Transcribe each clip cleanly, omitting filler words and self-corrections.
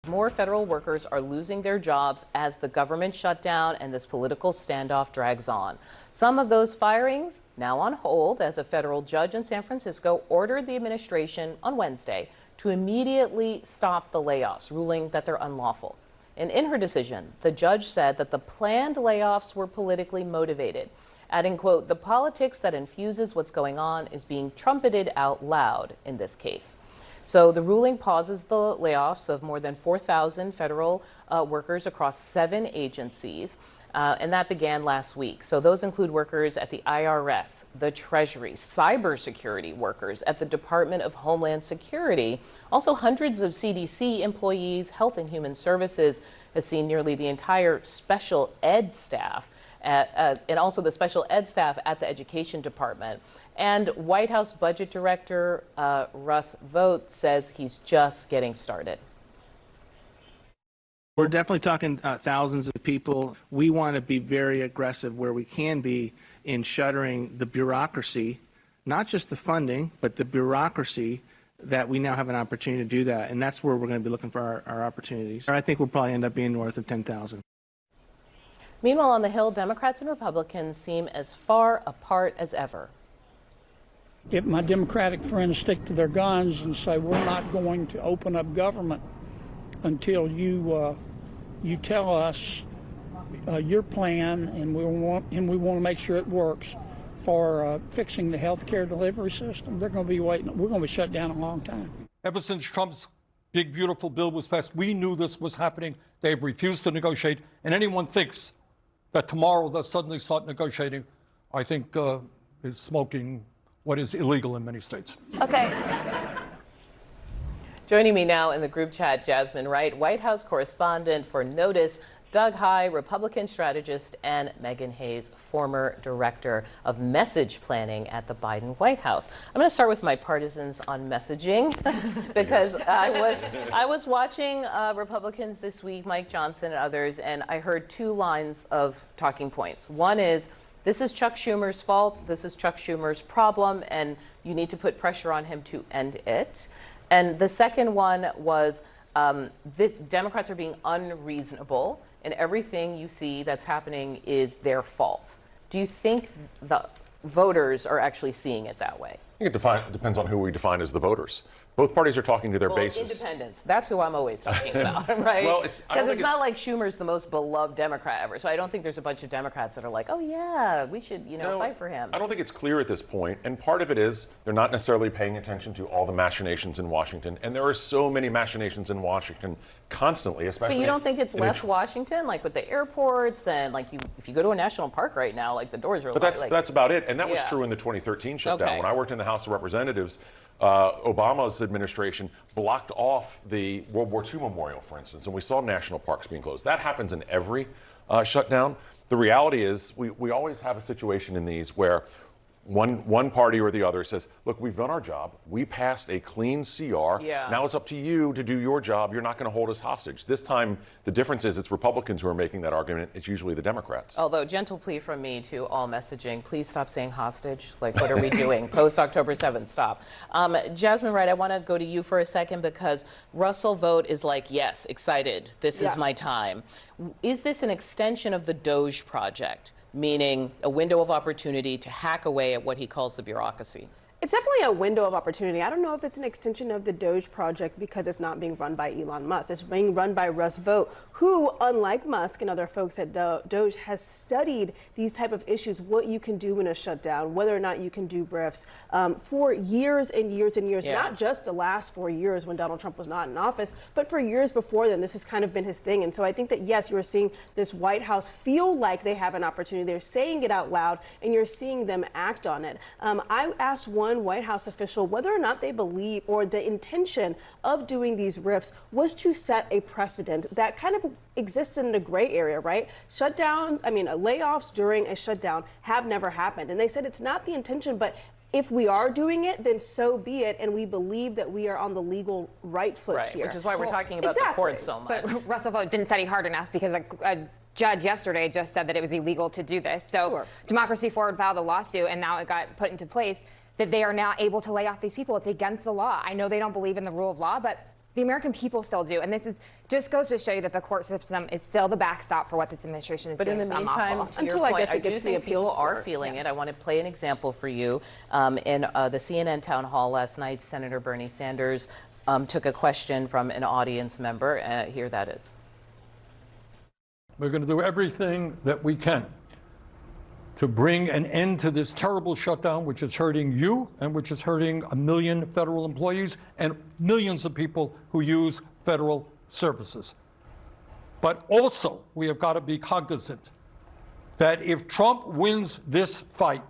More federal workers are losing their jobs as the government shutdown and this political standoff drags on. Some of those firings now on hold as a federal judge in San Francisco ordered the administration on Wednesday to immediately stop the layoffs, ruling that they're unlawful. And in her decision, the judge said that the planned layoffs were politically motivated, adding, quote, "The politics that infuses what's going on is being trumpeted out loud in this case." So the ruling pauses the layoffs of more than 4,000 federal workers across 7 agencies, and that began last week. So those include workers at the IRS, the Treasury, cybersecurity workers at the Department of Homeland Security, also hundreds of CDC employees. Health and Human Services has seen nearly the entire special ed staff and also the special ed staff at the Education Department. And White House Budget Director Russ Vought says he's just getting started. We're definitely talking thousands of people. We want to be very aggressive where we can be in shuttering the bureaucracy, not just the funding, but the bureaucracy that we now have an opportunity to do that. And that's where we're going to be looking for our opportunities. I think we'll probably end up being north of 10,000. Meanwhile, on the Hill, Democrats and Republicans seem as far apart as ever. If my Democratic friends stick to their guns and say we're not going to open up government until you tell us your plan, and we want to make sure it works for fixing the health care delivery system, they're going to be waiting. We're going to be shut down a long time. Ever since Trump's big, beautiful bill was passed, we knew this was happening. They've refused to negotiate, and anyone thinks that tomorrow they'll suddenly start negotiating, I think is smoking what is illegal in many states. Okay. Joining me now in the group chat, Jasmine Wright, White House correspondent for Notice, Doug Heye, Republican strategist, and Megan Hayes, former director of message planning at the Biden White House. I'm going to start with my partisans on messaging because I was watching Republicans this week, Mike Johnson and others, and I heard 2 lines of talking points. One is, this is Chuck Schumer's fault, this is Chuck Schumer's problem, and you need to put pressure on him to end it. And the second one was, Democrats are being unreasonable, and everything you see that's happening is their fault. Do you think the voters are actually seeing it that way? I think it depends on who we define as the voters. Both parties are talking to their bases. Independents. That's who I'm always talking about, right? Well, because it's not like Schumer's the most beloved Democrat ever. So I don't think there's a bunch of Democrats that are like, oh yeah, we should, fight for him. I don't think it's clear at this point. And part of it is they're not necessarily paying attention to all the machinations in Washington. And there are so many machinations in Washington constantly, especially. But you don't think it's left Washington, like with the airports and like if you go to a national park right now, like the doors are. But that's about it. And that was true in the 2013 shutdown. Okay. When I worked in the House of Representatives, Obama's administration blocked off the World War II memorial, for instance, and we saw national parks being closed. That happens in every shutdown. The reality is we always have a situation in these where one party or the other says, look, we've done our job. We passed a clean CR. Yeah. Now it's up to you to do your job. You're not going to hold us hostage. This time, the difference is it's Republicans who are making that argument. It's usually the Democrats. Although, gentle plea from me to all messaging, please stop saying hostage. Like, what are we doing? Post October 7th, stop. Jasmine Wright, I want to go to you for a second because Russell Vought is like, yes, excited. This is my time. Is this an extension of the Doge project? Meaning a window of opportunity to hack away at what he calls the bureaucracy? It's definitely a window of opportunity. I don't know if it's an extension of the Doge project because it's not being run by Elon Musk. It's being run by Russ Vought, who, unlike Musk and other folks at Doge, has studied these type of issues, what you can do in a shutdown, whether or not you can do BRIFs, for years and years and years, not just the last 4 years when Donald Trump was not in office, but for years before then. This has kind of been his thing. And so I think that, yes, you are seeing this White House feel like they have an opportunity. They're saying it out loud, and you're seeing them act on it. I asked one White House official whether or not they believe or the intention of doing these RIFs was to set a precedent that kind of exists in a gray area, right? Layoffs during a shutdown have never happened. And they said it's not the intention, but if we are doing it, then so be it. And we believe that we are on the legal right foot here. Which is why we're talking about the court so much. But Russell Vought didn't study hard enough because a judge yesterday just said that it was illegal to do this. So Democracy Forward filed a lawsuit, and now it got put into place that they are now able to lay off these people. It's against the law. I know they don't believe in the rule of law, but The American people still do. And this is just goes to show you that the court system is still the backstop for what this administration is But doing. in the It's meantime, unlawful. to your Until I point, guess it do gets to the think people appeals are court. feeling it. I want to play an example for you. In the CNN town hall last night, Senator Bernie Sanders took a question from an audience member. Here that is. We're going to do everything that we can to bring an end to this terrible shutdown, which is hurting you and which is hurting 1 million federal employees and millions of people who use federal services. But also, we have got to be cognizant that if Trump wins this fight,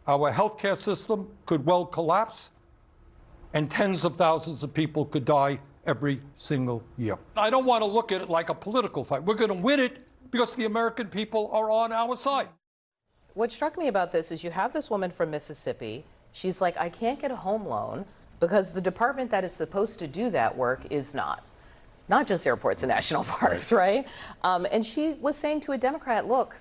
our healthcare system could well collapse and tens of thousands of people could die every single year. I don't want to look at it like a political fight. We're going to win it because the American people are on our side. What struck me about this is you have this woman from Mississippi. She's like, I can't get a home loan because the department that is supposed to do that work is not just airports and national parks, right? And she was saying to a Democrat, look,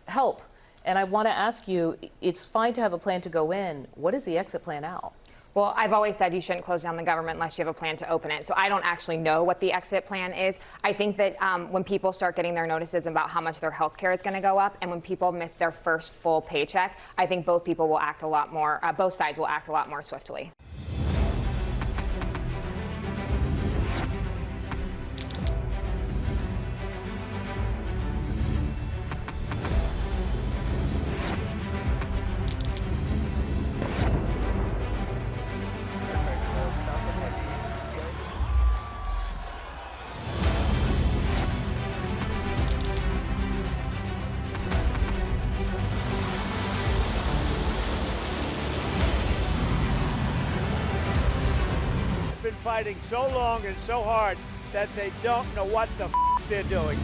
help. And I want to ask you, it's fine to have a plan to go in. What is the exit plan out? Well, I've always said you shouldn't close down the government unless you have a plan to open it. So I don't actually know what the exit plan is. I think that when people start getting their notices about how much their health care is going to go up, and when people miss their first full paycheck, I think both people will act a lot more, both sides will act a lot more swiftly. Been fighting so long and so hard that they don't know what the they're doing.